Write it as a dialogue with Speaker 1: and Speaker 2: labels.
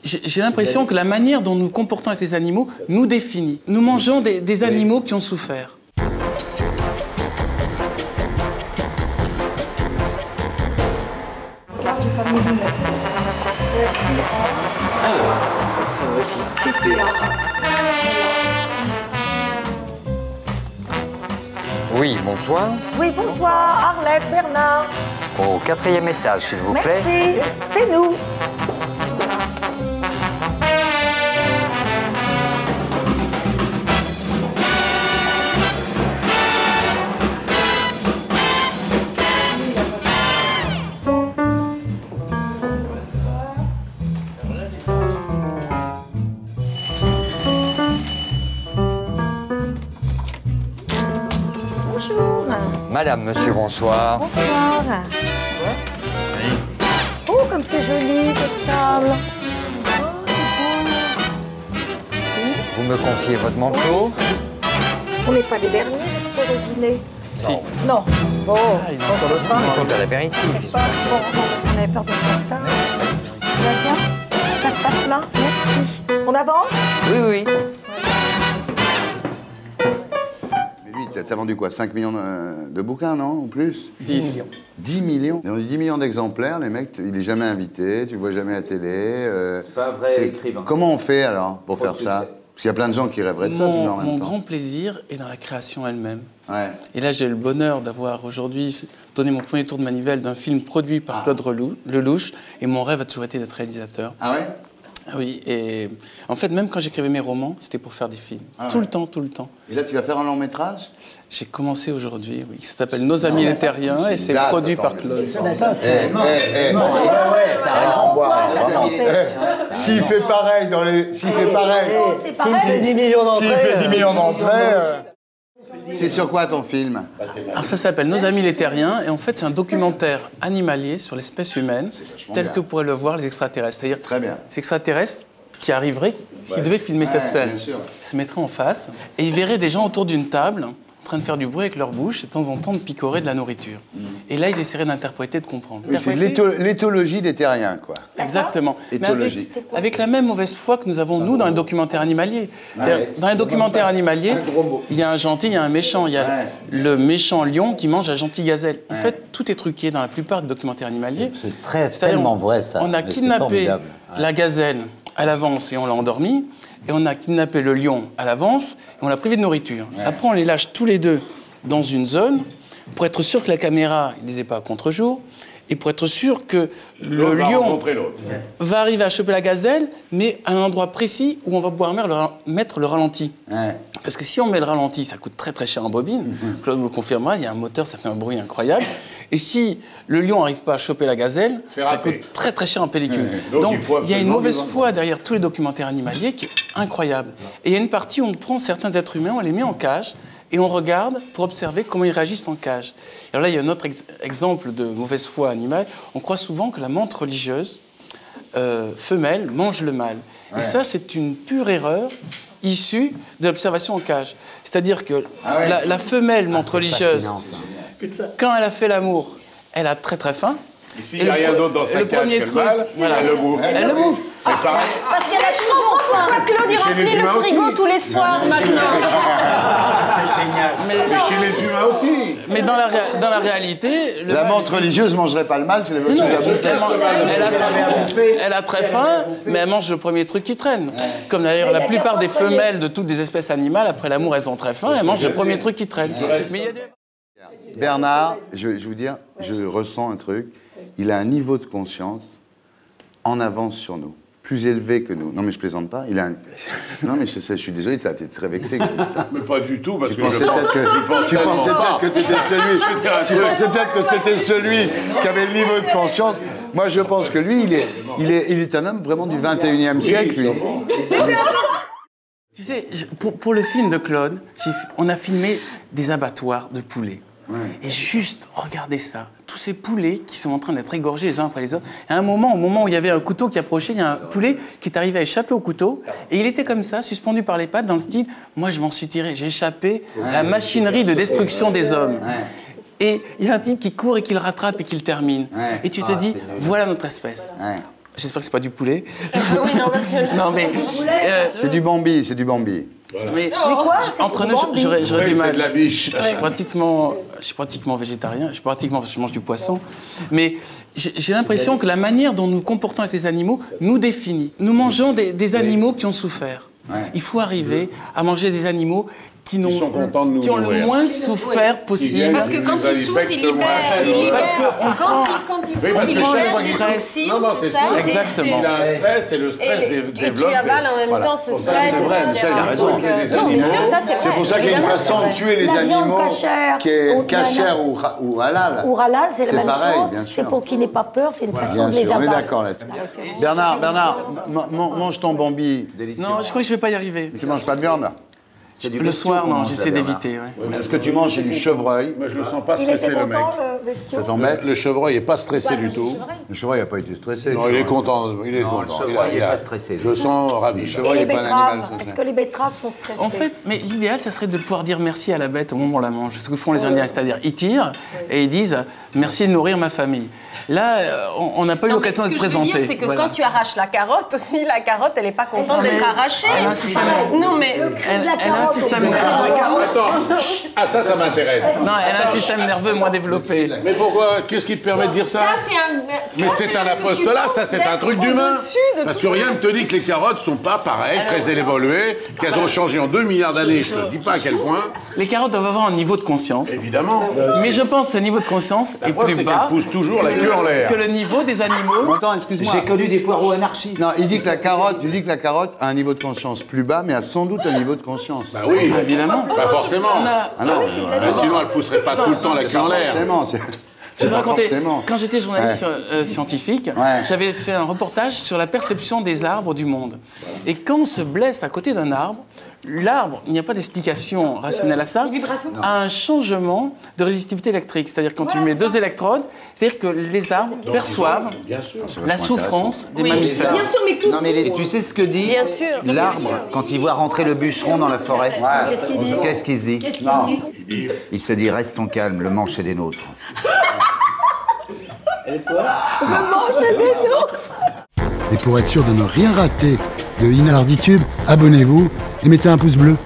Speaker 1: J'ai l'impression que la manière dont nous nous comportons avec les animaux nous définit. Nous mangeons des animaux qui ont souffert.
Speaker 2: Oui, bonsoir.
Speaker 3: Oui, bonsoir, Arlette, Bernard.
Speaker 2: Au 4e étage, s'il vous plaît.
Speaker 3: Merci, c'est nous. Bonjour.
Speaker 2: Madame, monsieur, bonsoir.
Speaker 3: Bonsoir. Oh, comme c'est joli, cette table.
Speaker 2: Vous me confiez votre manteau?
Speaker 3: On n'est pas les derniers, j'espère, au dîner.
Speaker 1: Si.
Speaker 3: Non. Bon,
Speaker 1: il est
Speaker 3: on
Speaker 1: encore
Speaker 3: sait
Speaker 1: là.
Speaker 3: pas.
Speaker 2: C'est de l'apéritif.
Speaker 3: C'est pas bon, non, parce qu'on avait peur de retard. Tu vas bien? Ça se passe là? Merci. On avance?
Speaker 2: Oui, oui.
Speaker 4: Mais lui, t'as vendu quoi? 5 millions de bouquins, non? Ou plus?
Speaker 1: 10 millions.
Speaker 4: 10 millions? On a 10 millions d'exemplaires, les mecs, il est jamais invité, tu le vois jamais à télé.
Speaker 5: C'est pas un vrai écrivain.
Speaker 4: Comment on fait alors pour faire
Speaker 5: succès.
Speaker 4: ça? Parce qu'il y a plein de gens qui rêveraient de ça, toujours en même
Speaker 1: Mon
Speaker 4: temps.
Speaker 1: grand plaisir est dans la création elle-même.
Speaker 4: Ouais.
Speaker 1: Et là, j'ai le bonheur d'avoir aujourd'hui donné mon premier tour de manivelle d'un film produit par Claude Lelouch. Et mon rêve a toujours été d'être réalisateur.
Speaker 4: Ah ouais?
Speaker 1: Oui, et en fait, même quand j'écrivais mes romans, c'était pour faire des films. Tout le temps, tout le temps.
Speaker 4: Et là, tu vas faire un long métrage?
Speaker 1: J'ai commencé aujourd'hui, oui. Ça s'appelle Nos Amis les Terriens et c'est produit par Claude.
Speaker 4: T'as raison, boire. S'il fait pareil dans les... S'il fait pareil...
Speaker 3: S'il fait 10 millions d'entrées...
Speaker 4: S'il fait 10 millions d'entrées... C'est sur quoi ton film?
Speaker 1: Alors ça s'appelle Nos Amis les Terriens et en fait c'est un documentaire animalier sur l'espèce humaine tel que pourraient le voir les extraterrestres. C'est-à-dire
Speaker 4: Très bien.
Speaker 1: ces extraterrestres qui arriveraient, qui devaient filmer cette scène,
Speaker 4: bien sûr.
Speaker 1: ils se mettraient en face et ils verraient des gens autour d'une table en train de faire du bruit avec leur bouche et de temps en temps de picorer de la nourriture. Et là ils essaieraient d'interpréter, de comprendre.
Speaker 4: Oui, c'est
Speaker 1: Interpréter-
Speaker 4: l'éthologie des terriens, quoi.
Speaker 1: Exactement. Mais
Speaker 4: Éthologie.
Speaker 1: avec la même mauvaise foi que nous avons, nous, dans les documentaires animaliers. Dans les documentaires animaliers, il y a un gentil, il y a un méchant. Il y a le méchant lion qui mange la gentille gazelle. En fait, tout est truqué dans la plupart des documentaires animaliers.
Speaker 6: C'est
Speaker 1: C'est-à-dire,
Speaker 6: tellement vrai, ça.
Speaker 1: On a
Speaker 6: Mais c'est
Speaker 1: kidnappé
Speaker 6: formidable.
Speaker 1: la gazelle à l'avance et on l'a endormie. Et on a kidnappé le lion à l'avance et on l'a privé de nourriture. Après, on les lâche tous les deux dans une zone pour être sûr que la caméra ne les ait pas à contre-jour et pour être sûr que le lion va arriver à choper la gazelle, mais à un endroit précis où on va pouvoir mettre le ralenti. Parce que si on met le ralenti, ça coûte très très cher en bobine. Claude vous le confirmera, il y a un moteur, ça fait un bruit incroyable. Et si le lion n'arrive pas à choper la gazelle, ça coûte très très cher en pellicule. Donc il y a une mauvaise foi derrière tous les documentaires animaliers qui est incroyable. Et il y a une partie où on prend certains êtres humains, on les met en cage, et on regarde pour observer comment ils réagissent en cage. Alors là, il y a un autre exemple de mauvaise foi animale. On croit souvent que la menthe religieuse femelle mange le mâle. Et ça, c'est une pure erreur issue de l'observation en cage. C'est-à-dire que la femelle menthe religieuse, quand elle a fait l'amour, elle a très très faim.
Speaker 7: Et s'il n'y a rien d'autre dans sa cage que le mâle, elle le bouffe.
Speaker 1: Elle le bouffe.
Speaker 7: C'est pareil.
Speaker 3: Parce qu'elle a toujours faim. Claude, il
Speaker 7: Chez les
Speaker 3: remplit le
Speaker 7: humains
Speaker 3: frigo
Speaker 7: aussi.
Speaker 3: tous les soirs maintenant.
Speaker 7: Mais chez les humains aussi.
Speaker 1: Mais dans la réalité...
Speaker 4: La menthe religieuse ne mangerait pas le mal, c'est la bonne chose à bouffer.
Speaker 1: Elle a très faim, mais elle mange le premier truc qui traîne. Comme d'ailleurs la plupart des femelles de toutes les espèces animales, après l'amour, elles ont très faim, elles mangent le premier truc qui traîne. Mais il y a des...
Speaker 4: Bernard, je vais vous dire, je ressens un truc. Il a un niveau de conscience en avance sur nous, plus élevé que nous. Non, mais je plaisante pas. Il a un... Non, mais je suis désolé, tu es très vexé que je dise ça.
Speaker 7: Mais pas du tout, parce
Speaker 4: Tu
Speaker 7: que
Speaker 4: pensais peut-être que tu étais celui. Tu pensais peut-être que c'était celui qui avait le niveau de conscience. Moi, je pense que lui, il est un homme vraiment du 21e siècle, lui.
Speaker 1: Tu sais, pour le film de Claude, on a filmé des abattoirs de poulets. Et juste, regardez ça. Tous ces poulets qui sont en train d'être égorgés les uns après les autres. Et à un moment, au moment où il y avait un couteau qui approchait, il y a un poulet qui est arrivé à échapper au couteau. Et il était comme ça, suspendu par les pattes, dans le style « Moi, je m'en suis tiré, j'ai échappé à la machinerie de destruction des hommes. » Et il y a un type qui court et qui le rattrape et qui le termine. Et tu te dis « Voilà notre espèce. » J'espère que c'est pas du poulet.
Speaker 3: Oui, non, parce que...
Speaker 1: Non, mais...
Speaker 4: C'est du Bambi, c'est du Bambi.
Speaker 1: Mais
Speaker 3: quoi?
Speaker 1: entre nous, j'aurais du
Speaker 7: Oui,
Speaker 1: mal.
Speaker 7: c'est de la biche.
Speaker 1: Je suis pratiquement végétarien. Je mange du poisson. Mais j'ai l'impression que la manière dont nous nous comportons avec les animaux nous définit. Nous mangeons des animaux qui ont souffert.
Speaker 4: Ouais.
Speaker 1: Il faut arriver à manger des animaux qui
Speaker 7: sont contents de nous
Speaker 1: qui ont le
Speaker 7: nourrir.
Speaker 1: moins souffert possible.
Speaker 3: Parce que quand il souffre, il libère.
Speaker 1: Parce que
Speaker 3: Quand il souffre,
Speaker 7: parce
Speaker 3: il
Speaker 7: que chaque
Speaker 3: libère
Speaker 7: fois
Speaker 3: des
Speaker 7: qu'il
Speaker 3: toxines,
Speaker 7: Non, non,
Speaker 3: c'est
Speaker 7: c'est
Speaker 3: ça?
Speaker 7: sûr.
Speaker 1: Exactement.
Speaker 7: Il a un stress et le stress
Speaker 3: Et
Speaker 7: développe.
Speaker 3: tu avales en même temps ce stress.
Speaker 4: C'est vrai, Michel, il a raison.
Speaker 3: Donc, non, mais sûr, ça, c'est vrai.
Speaker 4: C'est pour ça qu'il y a une
Speaker 3: Évidemment,
Speaker 4: façon de
Speaker 3: c'est
Speaker 4: tuer les
Speaker 3: vrai.
Speaker 4: animaux
Speaker 3: La viande cachère,
Speaker 4: qui est
Speaker 3: contre la
Speaker 4: cachère ou halal.
Speaker 3: Ou halal, c'est la même
Speaker 4: pareil,
Speaker 3: chose.
Speaker 4: bien sûr.
Speaker 3: C'est pour qu'il n'ait pas peur, c'est une façon
Speaker 4: Bien
Speaker 3: de les
Speaker 4: sûr, on est
Speaker 3: avaler.
Speaker 4: d'accord là-dessus. Bernard, mange ton Bambi.
Speaker 1: non, je crois que je vais pas y arriver.
Speaker 4: Tu manges pas de viande?
Speaker 1: Le soir, non, j'essaie d'éviter. Ouais.
Speaker 4: Est-ce que tu manges du chevreuil?
Speaker 7: Moi, je le sens pas
Speaker 3: Il était
Speaker 7: stressé, le mec.
Speaker 3: content, le bestiau.
Speaker 4: Ça t'embête?
Speaker 7: Le chevreuil n'est pas stressé du tout.
Speaker 4: Le chevreuil n'a pas été stressé.
Speaker 7: Non, il est content. Il est content.
Speaker 2: le chevreuil n'est pas stressé.
Speaker 7: Je sens ravi.
Speaker 4: Le
Speaker 3: Et
Speaker 4: chevreuil
Speaker 3: les
Speaker 4: n'est pas un
Speaker 3: betteraves,
Speaker 4: animal
Speaker 3: est-ce
Speaker 4: stressé.
Speaker 3: que les betteraves sont stressées?
Speaker 1: En fait, mais l'idéal, ça serait de pouvoir dire merci à la bête au moment où on la mange. C'est ce que font les Indiens, c'est-à-dire ils tirent et ils disent merci de nourrir ma famille. Là, on n'a pas eu l'occasion de te présenter.
Speaker 3: Ce que je veux dire, c'est que
Speaker 1: Voilà.
Speaker 3: quand tu arraches la carotte aussi, la carotte, elle n'est pas contente
Speaker 1: Mais
Speaker 3: d'être arrachée.
Speaker 1: elle a un système-
Speaker 3: Non, mais
Speaker 1: Elle a un système nerveux.
Speaker 7: Attends, ah ça m'intéresse.
Speaker 1: Non, elle a un système nerveux moins développé.
Speaker 7: Mais pourquoi? Qu'est-ce qui te permet de dire ça?
Speaker 3: ça, c'est un.
Speaker 7: Mais c'est un apostolat, ça c'est un truc d'humain. Parce que rien ne te dit que les carottes sont pas pareilles, très évoluées, qu'elles ont changé en 2 milliards d'années, je te dis pas à quel point.
Speaker 1: Les carottes doivent avoir un niveau de conscience.
Speaker 7: Évidemment.
Speaker 1: Mais je pense que ce niveau de conscience
Speaker 7: La
Speaker 1: est
Speaker 7: preuve,
Speaker 1: plus
Speaker 7: c'est
Speaker 1: bas
Speaker 7: qu'elles poussent toujours la queue en l'air.
Speaker 1: que le niveau des animaux.
Speaker 4: Attends, excuse-moi.
Speaker 2: J'ai connu des poireaux anarchistes.
Speaker 4: Non, il dit que la carotte a un niveau de conscience plus bas, mais a sans doute un niveau de conscience.
Speaker 7: Bah oui,
Speaker 1: Évidemment.
Speaker 7: pas forcément.
Speaker 4: Ah non,
Speaker 7: Sinon elle pousserait pas tout le temps la queue en l'air.
Speaker 4: forcément.
Speaker 1: Je vais te raconter,
Speaker 4: Forcément.
Speaker 1: quand j'étais journaliste scientifique, j'avais fait un reportage sur la perception des arbres du monde. Et quand on se blesse à côté d'un arbre, l'arbre, il n'y a pas d'explication rationnelle à ça, a un changement de résistivité électrique. C'est-à-dire quand tu mets 2 électrodes, c'est-à-dire que les arbres perçoivent la souffrance des mammifères.
Speaker 3: Bien sûr, mais tout.
Speaker 2: Non, mais tu sais ce que dit
Speaker 3: Bien sûr.
Speaker 2: l'arbre quand il voit rentrer le bûcheron dans la forêt?
Speaker 3: Qu'est-ce qu'il dit?
Speaker 2: Qu'est-ce qu'il se dit?
Speaker 3: Qu'est-ce qu'il dit?
Speaker 2: Il se dit restons calmes, le manche est des nôtres.
Speaker 3: Le manche des nôtres.
Speaker 5: Et pour être sûr de ne rien rater de Inarditube, abonnez-vous et mettez un pouce bleu.